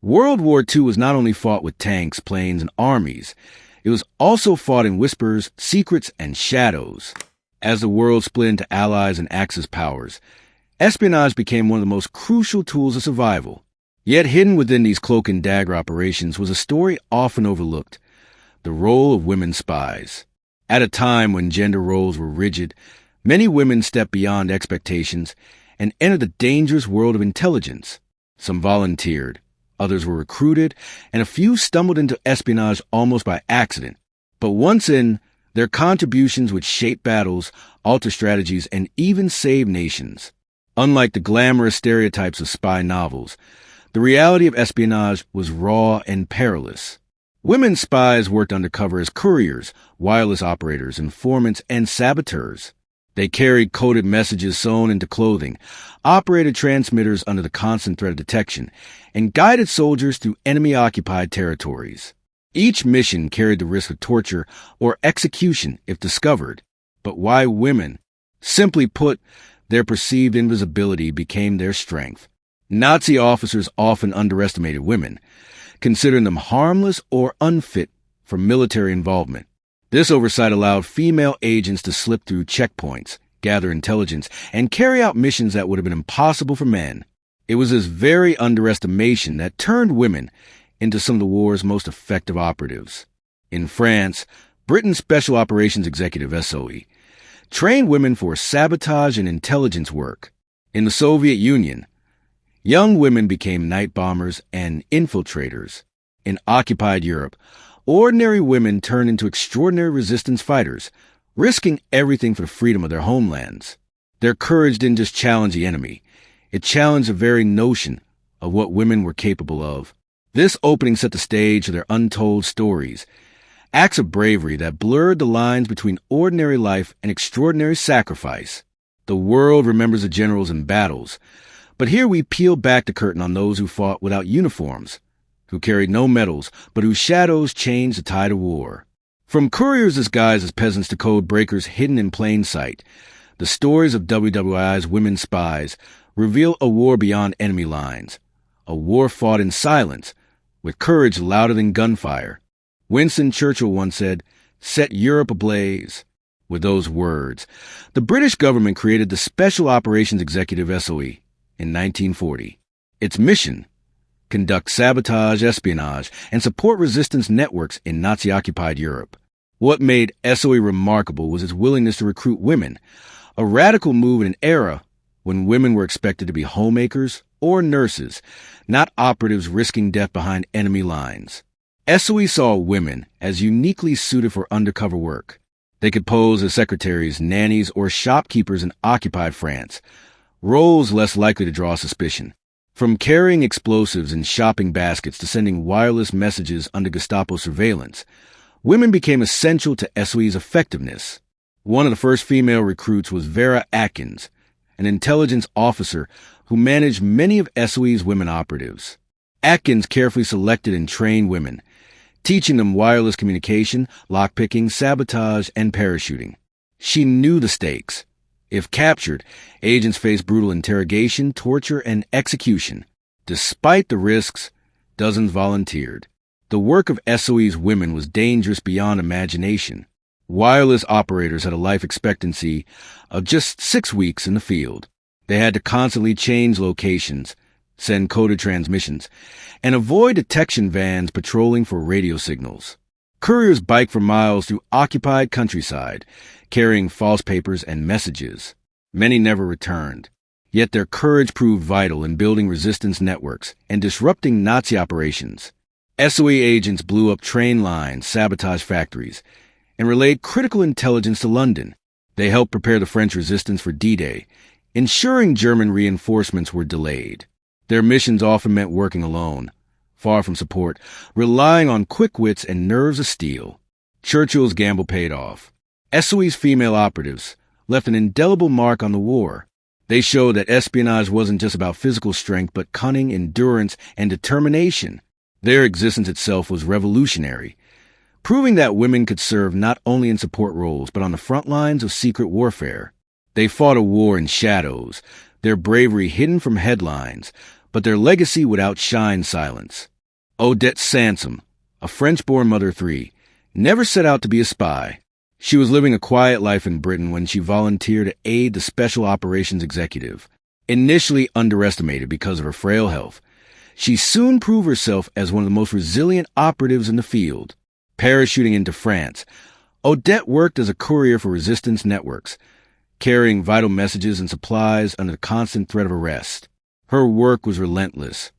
World War II was not only fought with tanks, planes, and armies, it was also fought in whispers, secrets, and shadows. As the world split into allies and Axis powers, espionage became one of the most crucial tools of survival. Yet hidden within these cloak and dagger operations was a story often overlooked: the role of women spies. At a time when gender roles were rigid, many women stepped beyond expectations and entered the dangerous world of intelligence. Some volunteered, others were recruited, and a few stumbled into espionage almost by accident. But once in, their contributions would shape battles, alter strategies, and even save nations. Unlike the glamorous stereotypes of spy novels, the reality of espionage was raw and perilous. Women spies worked undercover as couriers, wireless operators, informants, and saboteurs. They carried coded messages sewn into clothing, operated transmitters under the constant threat of detection, and guided soldiers through enemy-occupied territories. Each mission carried the risk of torture or execution if discovered. But why women? Simply put, their perceived invisibility became their strength. Nazi officers often underestimated women, considering them harmless or unfit for military involvement. This oversight allowed female agents to slip through checkpoints, gather intelligence, and carry out missions that would have been impossible for men. It was this very underestimation that turned women into some of the war's most effective operatives. In France, Britain's Special Operations Executive SOE trained women for sabotage and intelligence work. In the Soviet Union, young women became night bombers and infiltrators. In occupied Europe, ordinary women turned into extraordinary resistance fighters, risking everything for the freedom of their homelands. Their courage didn't just challenge the enemy, it challenged the very notion of what women were capable of. This opening set the stage for their untold stories, acts of bravery that blurred the lines between ordinary life and extraordinary sacrifice. The world remembers the generals and battles, but here we peel back the curtain on those who fought without uniforms, who carried no medals, but whose shadows changed the tide of war. From couriers disguised as peasants to code breakers hidden in plain sight, the stories of WWII's women spies reveal a war beyond enemy lines, a war fought in silence, with courage louder than gunfire. Winston Churchill once said, "Set Europe ablaze." With those words, the British government created the Special Operations Executive SOE in 1940. Its mission: conduct sabotage, espionage, and support resistance networks in Nazi-occupied Europe. What made SOE remarkable was its willingness to recruit women, a radical move in an era when women were expected to be homemakers or nurses, not operatives risking death behind enemy lines. SOE saw women as uniquely suited for undercover work. They could pose as secretaries, nannies, or shopkeepers in occupied France, roles less likely to draw suspicion. From carrying explosives in shopping baskets to sending wireless messages under Gestapo surveillance, women became essential to SOE's effectiveness. One of the first female recruits was Vera Atkins, an intelligence officer who managed many of SOE's women operatives. Atkins carefully selected and trained women, teaching them wireless communication, lockpicking, sabotage, and parachuting. She knew the stakes. If captured, agents faced brutal interrogation, torture, and execution. Despite the risks, dozens volunteered. The work of SOE's women was dangerous beyond imagination. Wireless operators had a life expectancy of just 6 weeks in the field. They had to constantly change locations, send coded transmissions, and avoid detection vans patrolling for radio signals. Couriers biked for miles through occupied countryside, carrying false papers and messages. Many never returned. Yet their courage proved vital in building resistance networks and disrupting Nazi operations. SOE agents blew up train lines, sabotaged factories, and relayed critical intelligence to London. They helped prepare the French resistance for D-Day, ensuring German reinforcements were delayed. Their missions often meant working alone, far from support, relying on quick wits and nerves of steel. Churchill's gamble paid off. SOE's female operatives left an indelible mark on the war. They showed that espionage wasn't just about physical strength, but cunning, endurance, and determination. Their existence itself was revolutionary, proving that women could serve not only in support roles, but on the front lines of secret warfare. They fought a war in shadows, their bravery hidden from headlines, but their legacy would outshine silence. Odette Sansom, a French-born mother of three, never set out to be a spy. She was living a quiet life in Britain when she volunteered to aid the Special Operations Executive. Initially underestimated because of her frail health, she soon proved herself as one of the most resilient operatives in the field. Parachuting into France, Odette worked as a courier for resistance networks, carrying vital messages and supplies under the constant threat of arrest. Her work was relentless,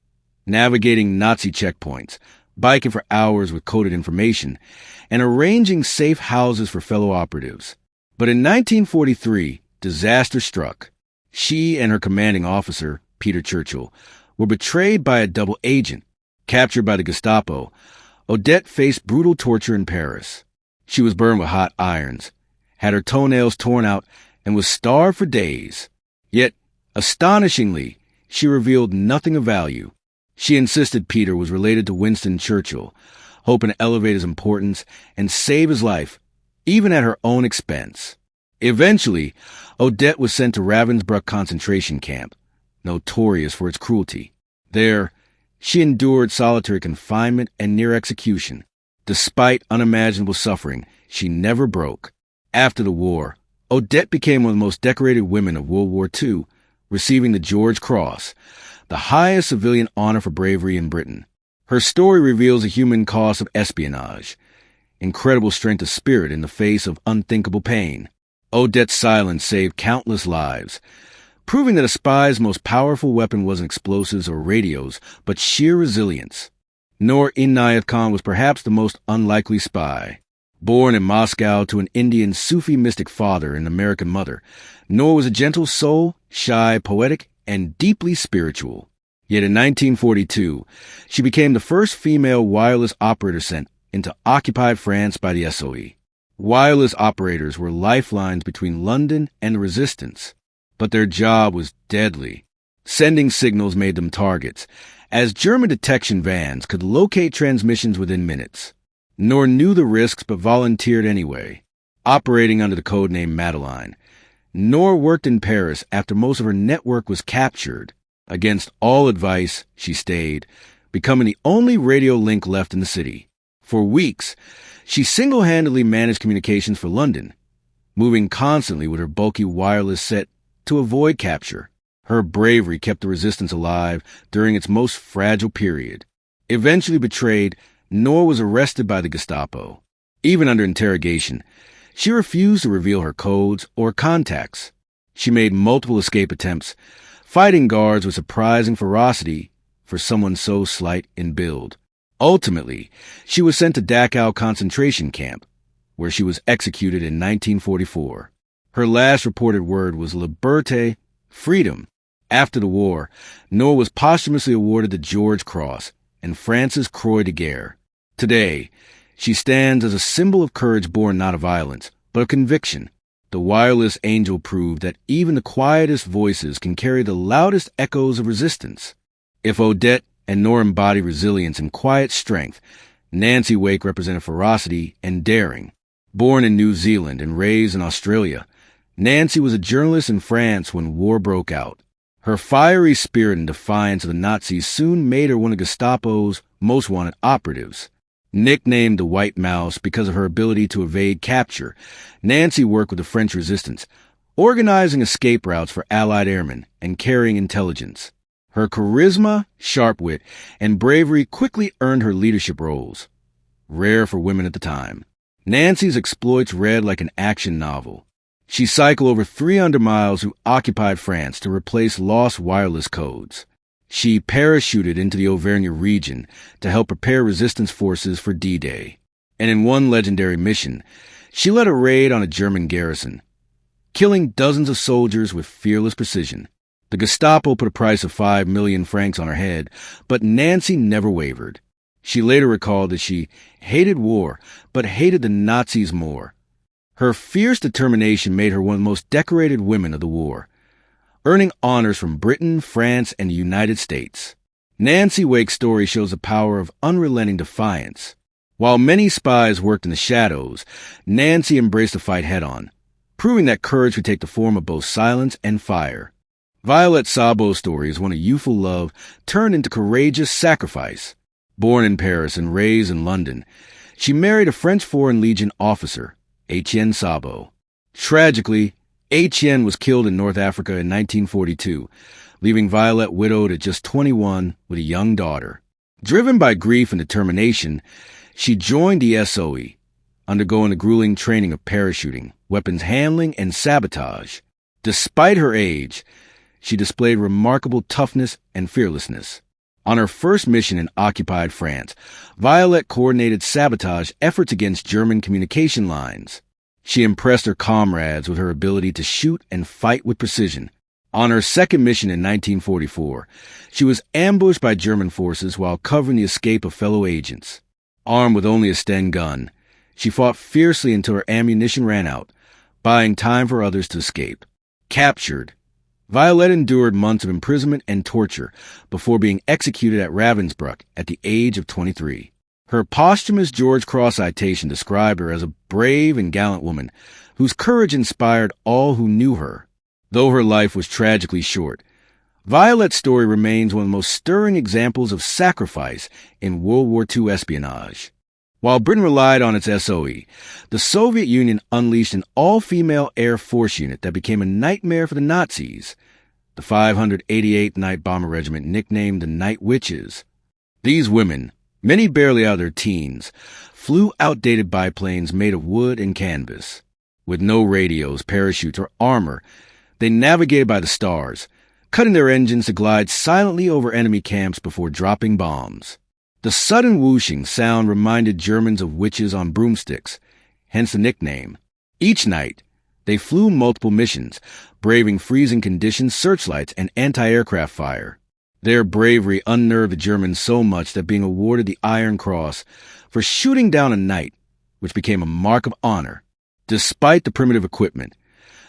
navigating Nazi checkpoints, biking for hours with coded information, and arranging safe houses for fellow operatives. But in 1943, disaster struck. She and her commanding officer, Peter Churchill, were betrayed by a double agent. Captured by the Gestapo, Odette faced brutal torture in Paris. She was burned with hot irons, had her toenails torn out, and was starved for days. Yet, astonishingly, she revealed nothing of value. She insisted Peter was related to Winston Churchill, hoping to elevate his importance and save his life, even at her own expense. Eventually, Odette was sent to Ravensbrück concentration camp, notorious for its cruelty. There, she endured solitary confinement and near execution. Despite unimaginable suffering, she never broke. After the war, Odette became one of the most decorated women of World War II, receiving the George Cross, the highest civilian honor for bravery in Britain. Her story reveals the human cost of espionage, incredible strength of spirit in the face of unthinkable pain. Odette's silence saved countless lives, proving that a spy's most powerful weapon wasn't explosives or radios, but sheer resilience. Noor Inayat Khan was perhaps the most unlikely spy. Born in Moscow to an Indian Sufi mystic father and American mother, Noor was a gentle soul, shy, poetic, and deeply spiritual. Yet in 1942, she became the first female wireless operator sent into occupied France by the SOE. Wireless operators were lifelines between London and the resistance, but their job was deadly. Sending signals made them targets, as German detection vans could locate transmissions within minutes. Noor knew the risks but volunteered anyway. Operating under the codename Madeline, Noor worked in Paris after most of her network was captured. Against all advice, she stayed, becoming the only radio link left in the city. For weeks, she single-handedly managed communications for London, moving constantly with her bulky wireless set to avoid capture. Her bravery kept the resistance alive during its most fragile period. Eventually betrayed, Noor was arrested by the Gestapo. Even under interrogation, she refused to reveal her codes or contacts. She made multiple escape attempts, fighting guards with surprising ferocity for someone so slight in build. Ultimately, she was sent to Dachau concentration camp, where she was executed in 1944. Her last reported word was liberté, freedom. After the war, Noor was posthumously awarded the George Cross and France's Croix de Guerre. Today, she stands as a symbol of courage born not of violence, but of conviction. The wireless angel proved that even the quietest voices can carry the loudest echoes of resistance. If Odette and Noor embodied resilience and quiet strength, Nancy Wake represented ferocity and daring. Born in New Zealand and raised in Australia, Nancy was a journalist in France when war broke out. Her fiery spirit and defiance of the Nazis soon made her one of Gestapo's most wanted operatives. Nicknamed the White Mouse because of her ability to evade capture, Nancy worked with the French resistance, organizing escape routes for Allied airmen and carrying intelligence. Her charisma, sharp wit, and bravery quickly earned her leadership roles, rare for women at the time. Nancy's exploits read like an action novel. She cycled over 300 miles through occupied France to replace lost wireless codes. She parachuted into the Auvergne region to help prepare resistance forces for D-Day. And in one legendary mission, she led a raid on a German garrison, killing dozens of soldiers with fearless precision. The Gestapo put a price of 5 million francs on her head, but Nancy never wavered. She later recalled that she hated war, but hated the Nazis more. Her fierce determination made her one of the most decorated women of the war, earning honors from Britain, France, and the United States. Nancy Wake's story shows the power of unrelenting defiance. While many spies worked in the shadows, Nancy embraced the fight head-on, proving that courage could take the form of both silence and fire. Violette Szabo's story is one of youthful love turned into courageous sacrifice. Born in Paris and raised in London, she married a French Foreign Legion officer, Etienne Sabo. Tragically, Etienne was killed in North Africa in 1942, leaving Violette widowed at just 21 with a young daughter. Driven by grief and determination, she joined the SOE, undergoing the grueling training of parachuting, weapons handling, and sabotage. Despite her age, she displayed remarkable toughness and fearlessness. On her first mission in occupied France, Violette coordinated sabotage efforts against German communication lines. She impressed her comrades with her ability to shoot and fight with precision. On her second mission in 1944, she was ambushed by German forces while covering the escape of fellow agents. Armed with only a Sten gun, she fought fiercely until her ammunition ran out, buying time for others to escape. Captured, Violette endured months of imprisonment and torture before being executed at Ravensbrück at the age of 23. Her posthumous George Cross citation described her as a brave and gallant woman whose courage inspired all who knew her. Though her life was tragically short, Violette's story remains one of the most stirring examples of sacrifice in World War II espionage. While Britain relied on its SOE, the Soviet Union unleashed an all-female Air Force unit that became a nightmare for the Nazis, the 588th Night Bomber Regiment, nicknamed the Night Witches. These women, many barely out of their teens, flew outdated biplanes made of wood and canvas. With no radios, parachutes, or armor, they navigated by the stars, cutting their engines to glide silently over enemy camps before dropping bombs. The sudden whooshing sound reminded Germans of witches on broomsticks, hence the nickname. Each night, they flew multiple missions, braving freezing conditions, searchlights, and anti-aircraft fire. Their bravery unnerved the Germans so much that being awarded the Iron Cross for shooting down a night, which became a mark of honor. Despite the primitive equipment,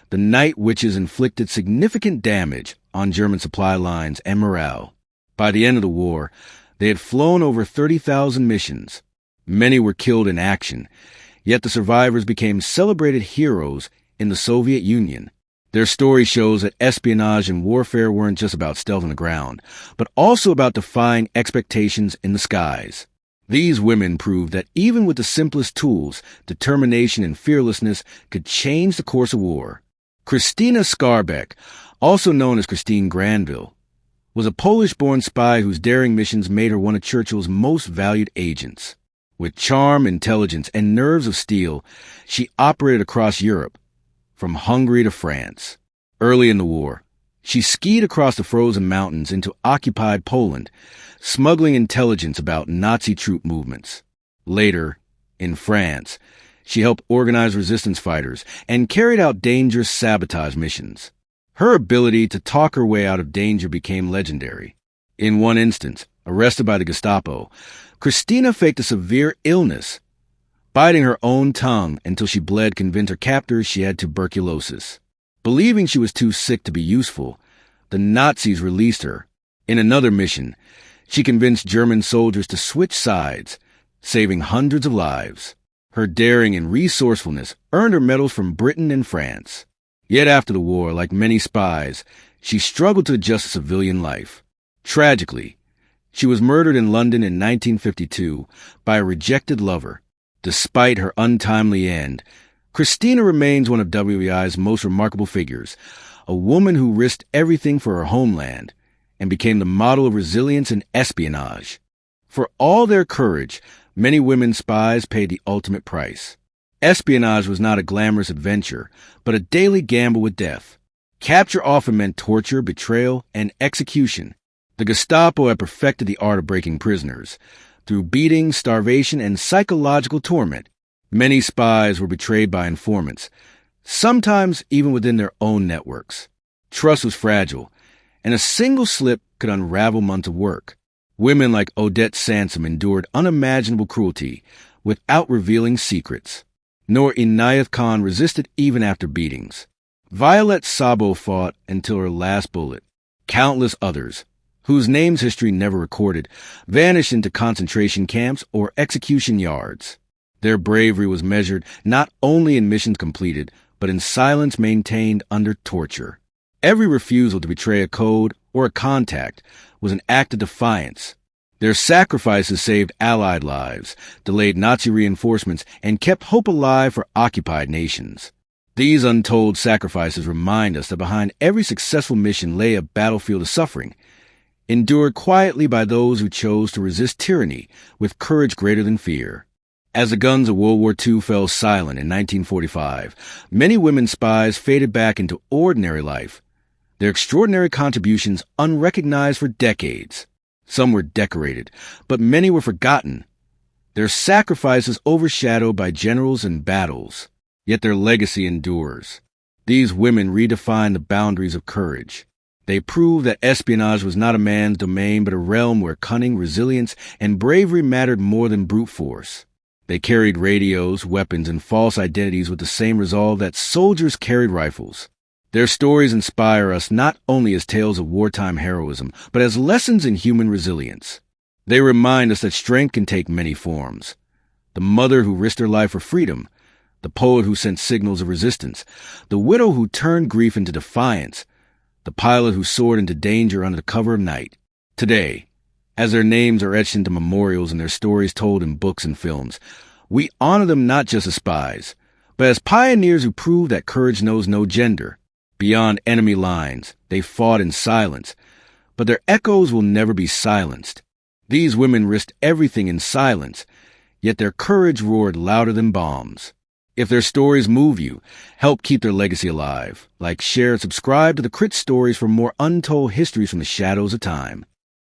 the Night Witches inflicted significant damage on German supply lines and morale. By the end of the war, they had flown over 30,000 missions. Many were killed in action, yet the survivors became celebrated heroes in the Soviet Union. Their story shows that espionage and warfare weren't just about stealth on the ground, but also about defying expectations in the skies. These women proved that even with the simplest tools, determination and fearlessness could change the course of war. Christina Skarbek, also known as Christine Granville, was a Polish-born spy whose daring missions made her one of Churchill's most valued agents. With charm, intelligence, and nerves of steel, she operated across Europe, from Hungary to France. Early in the war, she skied across the frozen mountains into occupied Poland, smuggling intelligence about Nazi troop movements. Later, in France, she helped organize resistance fighters and carried out dangerous sabotage missions. Her ability to talk her way out of danger became legendary. In one instance, arrested by the Gestapo, Christina faked a severe illness, biting her own tongue until she bled, convinced her captors she had tuberculosis. Believing she was too sick to be useful, the Nazis released her. In another mission, she convinced German soldiers to switch sides, saving hundreds of lives. Her daring and resourcefulness earned her medals from Britain and France. Yet after the war, like many spies, she struggled to adjust to civilian life. Tragically, she was murdered in London in 1952 by a rejected lover. Despite her untimely end, Christina remains one of WWII's most remarkable figures, a woman who risked everything for her homeland and became the model of resilience and espionage. For all their courage, many women spies paid the ultimate price. Espionage was not a glamorous adventure, but a daily gamble with death. Capture often meant torture, betrayal, and execution. The Gestapo had perfected the art of breaking prisoners. Through beating, starvation, and psychological torment, many spies were betrayed by informants, sometimes even within their own networks. Trust was fragile, and a single slip could unravel months of work. Women like Odette Sansom endured unimaginable cruelty without revealing secrets. Noor Inayat Khan resisted even after beatings. Violette Sabo fought until her last bullet. Countless others, whose names history never recorded, vanished into concentration camps or execution yards. Their bravery was measured not only in missions completed, but in silence maintained under torture. Every refusal to betray a code or a contact was an act of defiance. Their sacrifices saved Allied lives, delayed Nazi reinforcements, and kept hope alive for occupied nations. These untold sacrifices remind us that behind every successful mission lay a battlefield of suffering, endured quietly by those who chose to resist tyranny with courage greater than fear. As the guns of World War II fell silent in 1945, many women spies faded back into ordinary life, their extraordinary contributions unrecognized for decades. Some were decorated, but many were forgotten, their sacrifices overshadowed by generals and battles. Yet their legacy endures. These women redefined the boundaries of courage. They proved that espionage was not a man's domain, but a realm where cunning, resilience, and bravery mattered more than brute force. They carried radios, weapons, and false identities with the same resolve that soldiers carried rifles. Their stories inspire us not only as tales of wartime heroism, but as lessons in human resilience. They remind us that strength can take many forms. The mother who risked her life for freedom, the poet who sent signals of resistance, the widow who turned grief into defiance, the pilot who soared into danger under the cover of night. Today, as their names are etched into memorials and their stories told in books and films, we honor them not just as spies, but as pioneers who proved that courage knows no gender. Beyond enemy lines, they fought in silence, but their echoes will never be silenced. These women risked everything in silence, yet their courage roared louder than bombs. If their stories move you, help keep their legacy alive. Like, share, and subscribe to the Crit Stories for more untold histories from the shadows of time.